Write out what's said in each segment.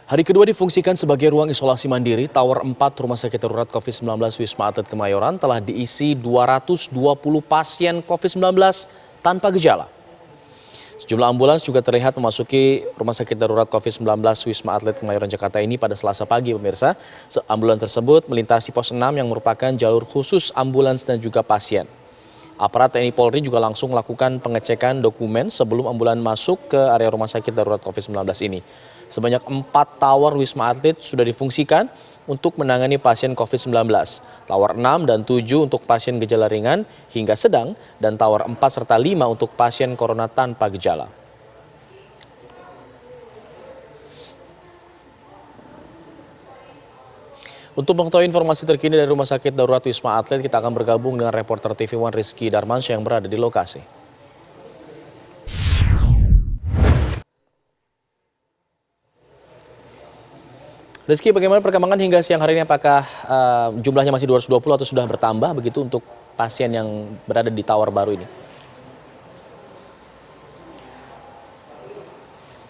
Hari kedua difungsikan sebagai ruang isolasi mandiri, Tower 4 Rumah Sakit Darurat COVID-19 Wisma Atlet Kemayoran telah diisi 220 pasien COVID-19 tanpa gejala. Sejumlah ambulans juga terlihat memasuki Rumah Sakit Darurat COVID-19 Wisma Atlet Kemayoran Jakarta ini pada Selasa pagi, pemirsa. Ambulans tersebut melintasi pos 6 yang merupakan jalur khusus ambulans dan juga pasien. Aparat TNI Polri juga langsung melakukan pengecekan dokumen sebelum ambulans masuk ke area Rumah Sakit Darurat COVID-19 ini. Sebanyak 4 tower Wisma Atlet sudah difungsikan untuk menangani pasien COVID-19. Tower 6 dan 7 untuk pasien gejala ringan hingga sedang, dan tower 4 serta 5 untuk pasien corona tanpa gejala. Untuk mengetahui informasi terkini dari Rumah Sakit Darurat Wisma Atlet, kita akan bergabung dengan reporter TV One Rizky Darmansyah yang berada di lokasi. Rizky, bagaimana perkembangan hingga siang hari ini? Apakah jumlahnya masih 220 atau sudah bertambah begitu untuk pasien yang berada di tower baru ini?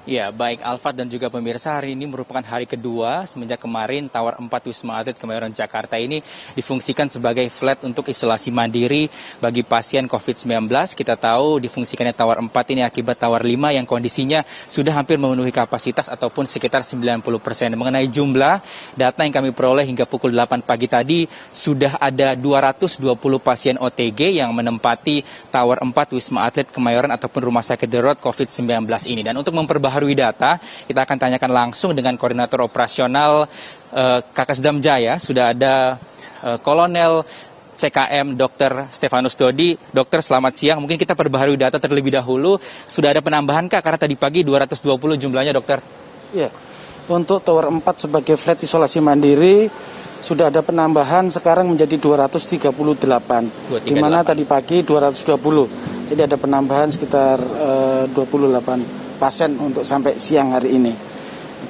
Ya, baik Alfat dan juga pemirsa, hari ini merupakan hari kedua semenjak kemarin Tower 4 Wisma Atlet Kemayoran Jakarta ini difungsikan sebagai flat untuk isolasi mandiri bagi pasien COVID-19. Kita tahu difungsikannya Tower 4 ini akibat Tower 5 yang kondisinya sudah hampir memenuhi kapasitas ataupun sekitar 90%. Mengenai jumlah, data yang kami peroleh hingga pukul 8 pagi tadi, sudah ada 220 pasien OTG yang menempati Tower 4 Wisma Atlet Kemayoran ataupun Rumah Sakit Darurat COVID-19 ini. Dan untuk memperbaharui data, kita akan tanyakan langsung dengan koordinator operasional Kakasdam Jaya. Sudah ada Kolonel CKM Dr. Stefanus Dodi. Dokter, selamat siang. Mungkin kita perbaharui data terlebih dahulu. Sudah ada penambahan kah? Karena tadi pagi 220 jumlahnya, dokter. Ya, untuk Tower 4 sebagai flat isolasi mandiri sudah ada penambahan sekarang menjadi 238. Di mana tadi pagi 220. Jadi ada penambahan sekitar 28 pasien untuk sampai siang hari ini,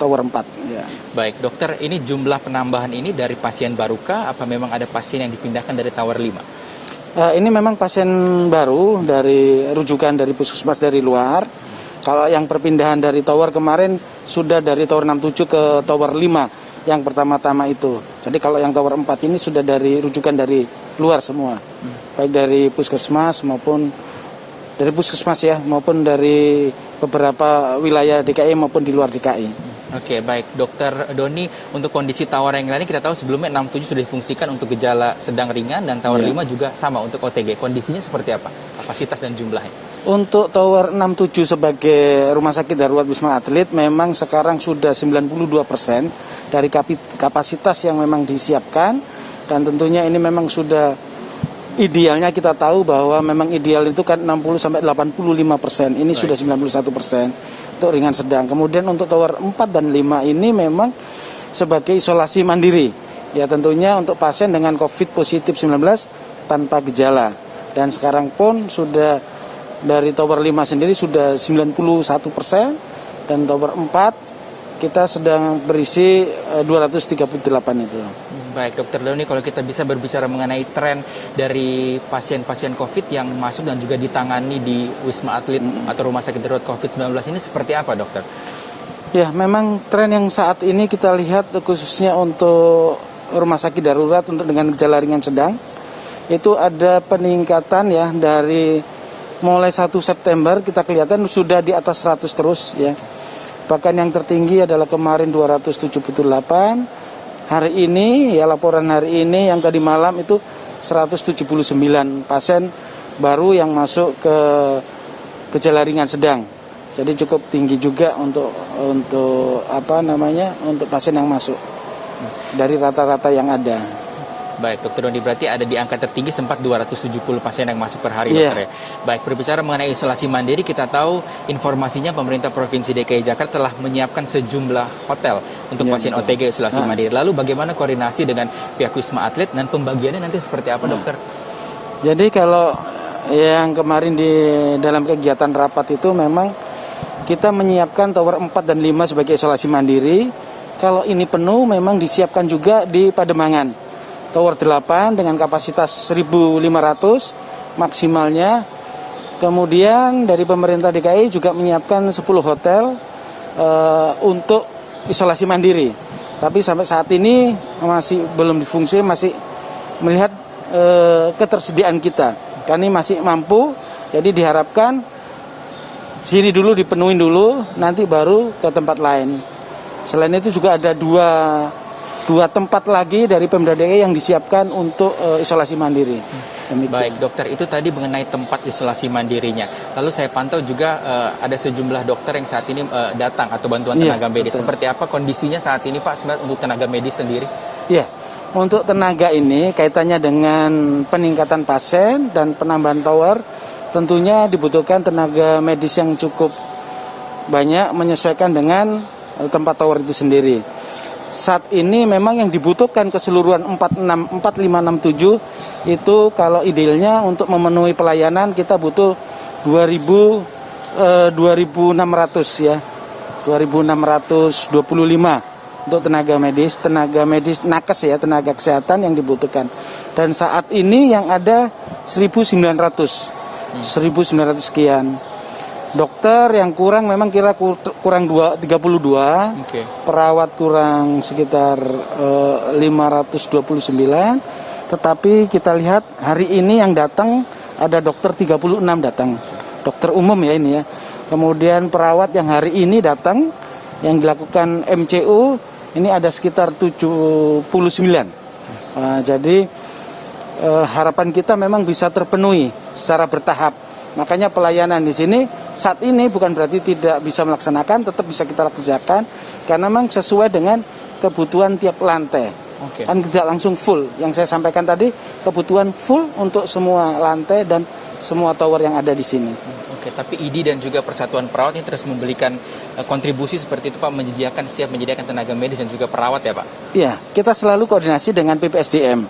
Tower 4. Ya. Baik, dokter, ini jumlah penambahan ini dari pasien barukah? Apa memang ada pasien yang dipindahkan dari Tower 5? Ini memang pasien baru dari rujukan dari puskesmas dari luar. Kalau yang perpindahan dari Tower kemarin sudah dari Tower 67 ke Tower 5 yang pertama-tama itu. Jadi kalau yang Tower 4 ini sudah dari rujukan dari luar semua. Baik dari puskesmas maupun dari puskesmas ya, maupun dari beberapa wilayah DKI maupun di luar DKI. Oke, baik. Dokter Doni, untuk kondisi tower yang lain kita tahu sebelumnya 67 sudah difungsikan untuk gejala sedang ringan dan tower 5 juga sama untuk OTG. Kondisinya seperti apa? Kapasitas dan jumlahnya? Untuk Tower 67 sebagai Rumah Sakit Darurat Wisma Atlet memang sekarang sudah 92% dari kapasitas yang memang disiapkan, dan tentunya ini memang sudah idealnya. Kita tahu bahwa memang ideal itu kan 60-85%, ini sudah 91% untuk ringan sedang. Kemudian untuk Tower 4 dan 5 ini memang sebagai isolasi mandiri. Ya tentunya untuk pasien dengan COVID positif 19 tanpa gejala. Dan sekarang pun sudah dari Tower 5 sendiri sudah 91%, dan Tower 4 kita sedang berisi 238 itu. Baik, Dokter Doni, kalau kita bisa berbicara mengenai tren dari pasien-pasien COVID yang masuk dan juga ditangani di Wisma Atlet atau Rumah Sakit Darurat COVID-19 ini seperti apa, dokter? Ya, memang tren yang saat ini kita lihat khususnya untuk Rumah Sakit Darurat untuk dengan gejala ringan sedang, itu ada peningkatan ya dari mulai 1 September kita kelihatan sudah di atas 100 terus ya. Bahkan yang tertinggi adalah kemarin 278. Hari ini, ya laporan hari ini yang tadi malam itu 179 pasien baru yang masuk ke gejala ringan sedang. Jadi cukup tinggi juga untuk untuk pasien yang masuk dari rata-rata yang ada. Baik, Dokter Doni, berarti ada di angka tertinggi sempat 270 pasien yang masuk per hari, dokter ya. Baik, berbicara mengenai isolasi mandiri, kita tahu informasinya pemerintah Provinsi DKI Jakarta telah menyiapkan sejumlah hotel untuk pasien OTG isolasi mandiri. Lalu bagaimana koordinasi dengan pihak Wisma Atlet dan pembagiannya nanti seperti apa, dokter? Jadi kalau yang kemarin di dalam kegiatan rapat itu memang kita menyiapkan Tower 4 dan 5 sebagai isolasi mandiri. Kalau ini penuh memang disiapkan juga di Pademangan. Tower 8 dengan kapasitas 1.500 maksimalnya. Kemudian dari pemerintah DKI juga menyiapkan 10 hotel untuk isolasi mandiri. Tapi sampai saat ini masih belum difungsi, masih melihat ketersediaan kita. Kami masih mampu, jadi diharapkan sini dulu dipenuhin dulu, nanti baru ke tempat lain. Selain itu juga ada dua tempat lagi dari Pemda DKI yang disiapkan untuk isolasi mandiri. Demikian. Baik dokter, itu tadi mengenai tempat isolasi mandirinya. Lalu saya pantau juga ada sejumlah dokter yang saat ini datang atau bantuan tenaga medis. Betul. Seperti apa kondisinya saat ini Pak sebenarnya untuk tenaga medis sendiri? Ya, untuk tenaga ini kaitannya dengan peningkatan pasien dan penambahan tower, tentunya dibutuhkan tenaga medis yang cukup banyak menyesuaikan dengan tempat tower itu sendiri. Saat ini memang yang dibutuhkan keseluruhan 4567 itu kalau idealnya untuk memenuhi pelayanan kita butuh 2600 ya. 2625 untuk tenaga medis nakes ya, tenaga kesehatan yang dibutuhkan. Dan saat ini yang ada 1900 sekian. Dokter yang kurang memang kurang 32, perawat kurang sekitar 529, tetapi kita lihat hari ini yang datang ada dokter 36 datang, dokter umum ya ini ya. Kemudian perawat yang hari ini datang yang dilakukan MCU ini ada sekitar 79. Jadi harapan kita memang bisa terpenuhi secara bertahap. Makanya pelayanan di sini saat ini bukan berarti tidak bisa melaksanakan, tetap bisa kita kerjakan karena memang sesuai dengan kebutuhan tiap lantai. Kan tidak langsung full. Yang saya sampaikan tadi kebutuhan full untuk semua lantai dan semua tower yang ada di sini. Tapi ID dan juga Persatuan Perawat ini terus memberikan kontribusi seperti itu Pak, siap menyediakan tenaga medis dan juga perawat ya Pak? Iya, kita selalu koordinasi dengan PPSDM.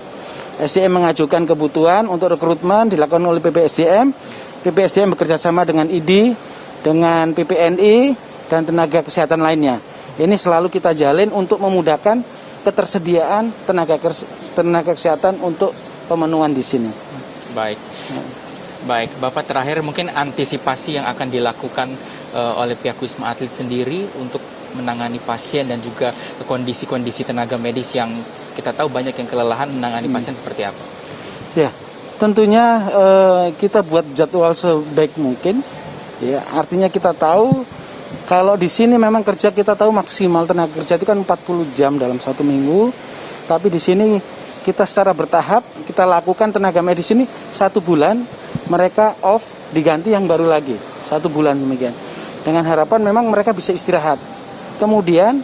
SDM mengajukan kebutuhan untuk rekrutmen dilakukan oleh PPSDM. PPSDM bekerja sama dengan ID, dengan PPNI, dan tenaga kesehatan lainnya. Ini selalu kita jalin untuk memudahkan ketersediaan tenaga kesehatan untuk pemenuhan di sini. Baik, Bapak terakhir mungkin antisipasi yang akan dilakukan oleh pihak Wisma Atlet sendiri untuk menangani pasien dan juga kondisi-kondisi tenaga medis yang kita tahu banyak yang kelelahan menangani pasien seperti apa? Ya. Tentunya kita buat jadwal sebaik mungkin, ya artinya kita tahu kalau di sini memang kerja kita tahu maksimal tenaga kerja itu kan 40 jam dalam satu minggu, tapi di sini kita secara bertahap kita lakukan tenaga medis ini 1 bulan mereka off diganti yang baru lagi 1 bulan demikian, dengan harapan memang mereka bisa istirahat. Kemudian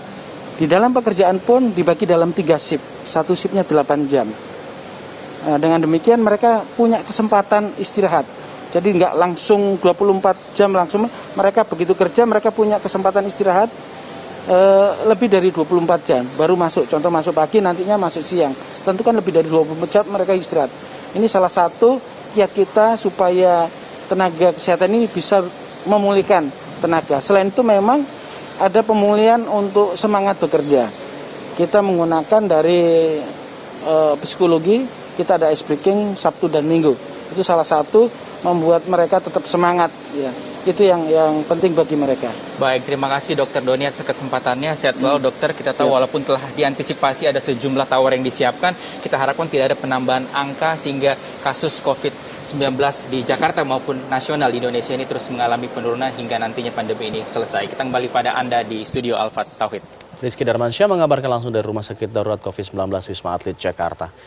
di dalam pekerjaan pun dibagi dalam 3 shift, 1 shiftnya 8 jam. Dengan demikian mereka punya kesempatan istirahat. Jadi nggak langsung 24 jam langsung, mereka begitu kerja mereka punya kesempatan istirahat lebih dari 24 jam. Baru masuk, contoh masuk pagi nantinya masuk siang. Tentu kan lebih dari 24 jam mereka istirahat. Ini salah satu kiat kita supaya tenaga kesehatan ini bisa memulihkan tenaga. Selain itu memang ada pemulihan untuk semangat bekerja. Kita menggunakan dari psikologi. Kita ada ice breaking Sabtu dan Minggu. Itu salah satu membuat mereka tetap semangat. Ya, itu yang penting bagi mereka. Baik, terima kasih Dokter Doni atas kesempatannya. Sehat selalu dokter. Kita tahu walaupun telah diantisipasi ada sejumlah tower yang disiapkan, kita harapkan tidak ada penambahan angka sehingga kasus COVID-19 di Jakarta maupun nasional di Indonesia ini terus mengalami penurunan hingga nantinya pandemi ini selesai. Kita kembali pada Anda di Studio Alfat Tauhid. Rizky Darmansyah mengabarkan langsung dari Rumah Sakit Darurat COVID-19 Wisma Atlet Jakarta.